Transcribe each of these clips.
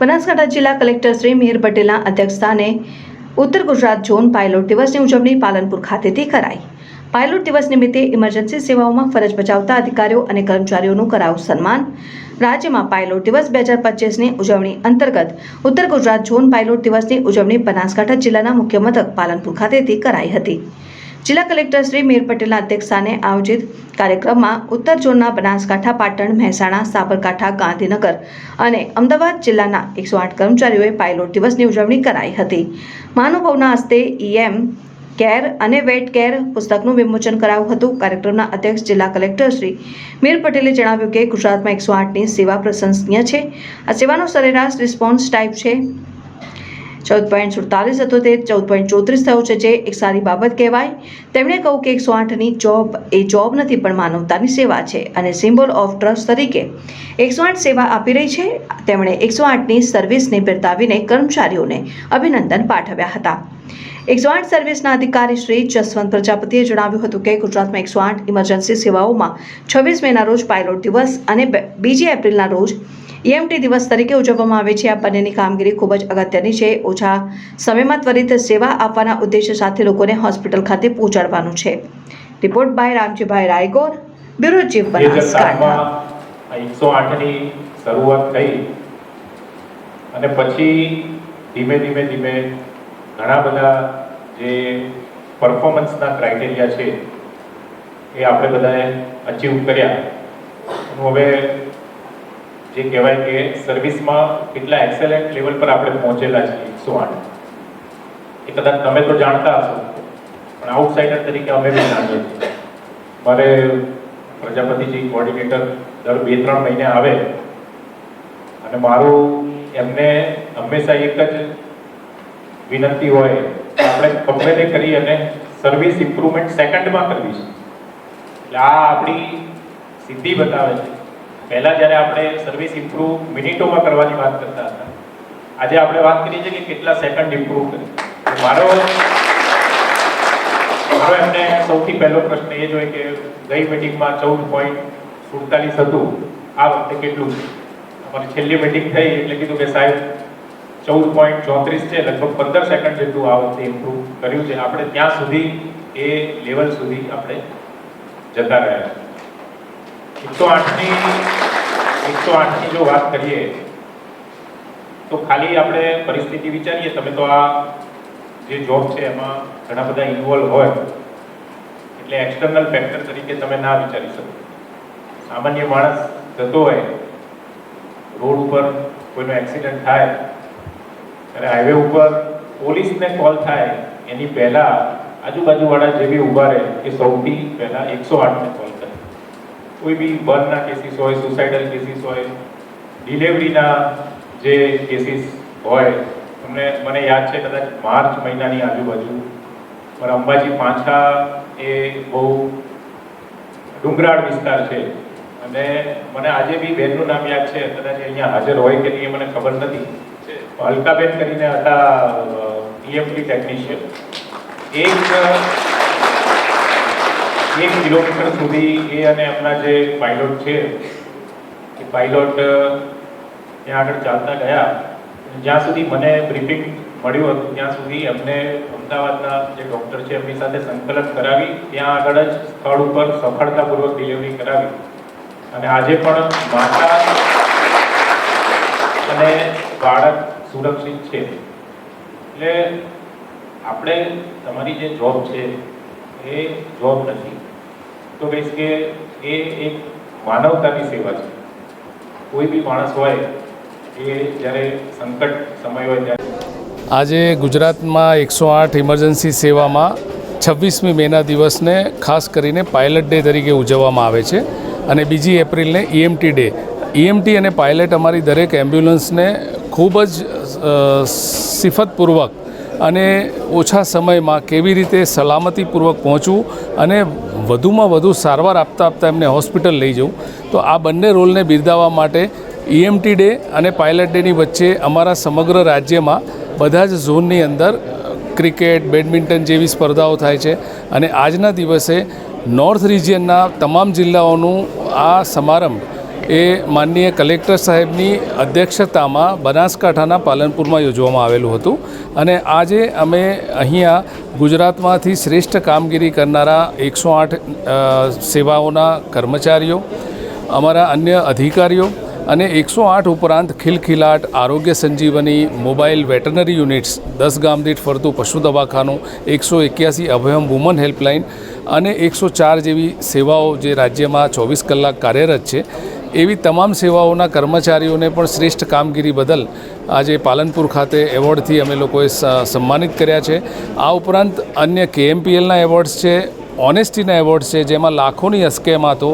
બનાસકાંઠા જિલ્લા કલેક્ટર શ્રી મિહિર પટેલના અધ્યક્ષસ્થાને ઉત્તર ગુજરાત ઝોન પાયલોટ દિવસની ઉજવણી પાલનપુર ખાતેથી કરાઈ। પાયલોટ દિવસ નિમિત્તે ઇમરજન્સી સેવાઓમાં ફરજ બજાવતા અધિકારીઓ અને કર્મચારીઓનું કરાયું સન્માન। રાજ્યમાં પાયલોટ દિવસ 2025ની ઉજવણી અંતર્ગત ઉત્તર ગુજરાત ઝોન પાયલોટ દિવસની ઉજવણી બનાસકાંઠા જિલ્લાના મુખ્ય મથક પાલનપુર ખાતેથી કરાઈ હતી। જિલ્લા કલેક્ટર શ્રી મિહિર પટેલના અધ્યક્ષસ્થાને આયોજિત કાર્યક્રમમાં ઉત્તર ઝોનના બનાસકાંઠા, પાટણ, મહેસાણા, સાબરકાંઠા, ગાંધીનગર અને અમદાવાદ જિલ્લાના 108 કર્મચારીઓએ પાયલોટ દિવસની ઉજવણી કરાઈ હતી। મહાનુભાવના હસ્તે EM કેર અને વેટ કેર પુસ્તકનું વિમોચન કરાયું હતું। કાર્યક્રમના અધ્યક્ષ જિલ્લા કલેક્ટર શ્રી મિહિર પટેલે જણાવ્યું કે ગુજરાતમાં 108ની સેવા પ્રશંસનીય છે। આ સેવાનો સરેરાશ રિસ્પોન્સ ટાઈપ છે 14.47 હતો તે 14.34 થયો છે, જે એક સારી બાબત કહેવાય। તેમણે કહ્યું કે 108ની જોબ એ જોબ નથી પણ માનવતાની સેવા છે અને સિમ્બોલ ઓફ ટ્રસ્ટ તરીકે 108 સેવા આપી રહી છે। તેમણે 108ની સર્વિસને બિરદાવીને કર્મચારીઓને અભિનંદન પાઠવ્યા હતા। 108 સર્વિસના અધિકારી શ્રી જસવંત પ્રજાપતિએ જણાવ્યું હતું કે ગુજરાતમાં 108 ઇમરજન્સી સેવાઓમાં 26 મેના રોજ પાયલોટ દિવસ અને 2 એપ્રિલના રોજ EMT દિવસ તરીકે ઉજવવામાં આવે છે। આ બંનેની કામગીરી ખૂબ જ અગત્યની છે। ઓછા સમયમાં ત્વરિત સેવા આપવાના ઉદ્દેશ્ય સાથે લોકોને હોસ્પિટલ ખાતે પહોંચાડવાનું છે। Report by Ramjibhai Raygor, bureau chief, Banaskantha. 108ની શરૂઆત થઈ અને પછી ધીમે ધીમે ઘણા બધા જે પરફોર્મન્સના ક્રાઇટેરિયા છે એ આપણે બધાએ અચીવ કર્યા। હવે જે કહેવાય કે સર્વિસમાં કેટલા એક્સેલન્ટ લેવલ પર આપણે પહોંચેલા છીએ 108 એ કદાચ તમે તો જાણતા હશો પણ આઉટસાઇડર તરીકે અમે બી જાણીએ છીએ। મારે પ્રજાપતિજી કોઓર્ડિનેટર દર 2-3 મહિને આવે અને મારું એમને હંમેશા એક જ વિનંતી હોય કે આપણે ગમે તે કરી અને સર્વિસ ઇમ્પ્રુવમેન્ટ સેકન્ડમાં કરવી છે। એટલે આ આપણી સિદ્ધિ બતાવે છે। પહેલા જ્યારે આપણે સર્વિસ ઇમ્પ્રુવ મિનિટોમાં કરવાની વાત કરતા હતા, આજે આપણે વાત કરીએ છીએ કે કેટલા સેકન્ડ ઇમ્પ્રુવ કરી। મારો એમને સૌથી પહેલો પ્રશ્ન એ જ હોય કે ગઈ મીટિંગમાં 14.47 હતું, આ વખતે કેટલું છે? અમારી છેલ્લી મીટિંગ થઈ એટલે કીધું કે સાહેબ 14.34 છે, લગભગ 15 સેકન્ડ જેટલું આ વખતે ઇમ્પ્રુવ કર્યું છે। આપણે ત્યાં સુધી એ લેવલ સુધી આપણે જતા રહ્યા છીએ। 108ની જો વાત કરીએ તો ખાલી આપણે પરિસ્થિતિ વિચારીએ, તમે તો આ જે જોબ છે એમાં ઘણા બધા ઇન્વોલ્વ હોય એટલે એક્સટર્નલ ફેક્ટર તરીકે તમે ના વિચારી શકો। સામાન્ય માણસ જતો હોય, રોડ ઉપર કોઈનો એક્સિડન્ટ થાય અને હાઈવે ઉપર પોલીસને કોલ થાય એની પહેલા આજુબાજુવાળા જે બી ઊભા રહે એ સૌથી પહેલા 108ને કોલ કરે। કોઈ બી બર્નના કેસીસ હોય, સુસાઇડલ કેસીસ હોય, ડિલિવરીના જે કેસીસ હોય, મને યાદ છે કદાચ માર્ચ મહિનાની આજુબાજુ પર અંબાજી પાંછા એ બહુ ડુંગરાળ વિસ્તાર છે અને મને આજે બી બેનનું નામ યાદ છે, કદાચ અહીંયા હાજર હોય કે નહીં મને ખબર નથી, અલકાબેન કરીને હતા EMT ટેકનિશિયન। 1 કિલોમીટર સુધી એ અને એમના જે પાયલોટ છે એ પાયલોટ ત્યાં આગળ ચાલતા ગયા। જ્યાં સુધી મને બ્રીફિંગ મળ્યું હતું ત્યાં સુધી એમને અમદાવાદના જે ડૉક્ટર છે એમની સાથે સંકલન કરાવી ત્યાં આગળ જ સ્થળ ઉપર સફળતાપૂર્વક ડિલિવરી કરાવી અને આજે પણ માતા અને બાળક સુરક્ષિત છે। એટલે આપણે તમારી જે જોબ છે એ જોબ નથી, તો કહીશ કે એ એક માનવતાની સેવા છે। કોઈ બી માણસ હોય એ જ્યારે સંકટ સમય હોય ત્યારે આજે ગુજરાતમાં 108 ઇમરજન્સી સેવામાં 26મી મેના દિવસને ખાસ કરીને પાયલટ ડે તરીકે ઉજવવામાં આવે છે અને 2 એપ્રિલને EMT ડે। EMT અને પાયલટ અમારી દરેક એમ્બ્યુલન્સને ખૂબ જ સિફતપૂર્વક અને ઓછા સમયમાં કેવી રીતે સલામતીપૂર્વક પહોંચવું અને વધુમાં વધુ સારવાર આપતા એમને હોસ્પિટલ લઈ જવું, તો આ બંને રોલને બિરદાવવા માટે EMT ડે અને પાયલટ ડેની વચ્ચે અમારા સમગ્ર રાજ્યમાં બધા જ ઝોનની અંદર ક્રિકેટ, બેડમિન્ટન જેવી સ્પર્ધાઓ થાય છે અને આજના દિવસે નોર્થ રિજિયનના તમામ જિલ્લાઓનું આ સમારંભ એ માનનીય કલેક્ટર સાહેબની અધ્યક્ષતામાં બનાસકાંઠાના પાલનપુરમાં યોજવામાં આવેલું હતું અને આજે અમે અહીંયા ગુજરાતમાંથી શ્રેષ્ઠ કામગીરી કરનારા 108 સેવાઓના કર્મચારીઓ, અમારા અન્ય અધિકારીઓ અને 108 ઉપરાંત ખિલખિલાટ, આરોગ્ય સંજીવની, મોબાઈલ વેટરનરી યુનિટ્સ, 10 ગામ દીઠ ફરતું પશુ દવાખાનું, 181 અભયમ વુમન હેલ્પલાઇન અને 104 જેવી સેવાઓ જે રાજ્યમાં 24 કલાક કાર્યરત છે, એવી તમામ સેવાઓના કર્મચારીઓને પણ શ્રેષ્ઠ કામગીરી બદલ આજે પાલનપુર ખાતે એવોર્ડથી અમે લોકોએ સન્માનિત કર્યા છે. આ ઉપરાંત અન્ય KMPLના એવોર્ડ્સ છે, ઓનેસ્ટીના એવોર્ડ્સ છે, જેમાં લાખોની અસ્કેમાતો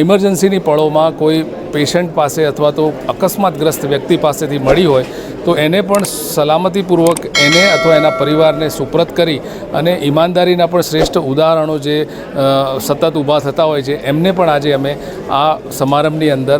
ઇમરજન્સીની પળોમાં કોઈ પેશન્ટ પાસે અથવા તો અકસ્માતગ્રસ્ત વ્યક્તિ પાસેથી મળી હોય તો એને પણ સલામતીપૂર્વક એને અથવા એના પરિવારને સુપ્રત કરી અને ઈમાનદારીના પણ શ્રેષ્ઠ ઉદાહરણો જે સતત ઊભા થતા હોય છે એમને પણ આજે અમે આ સમારંભની અંદર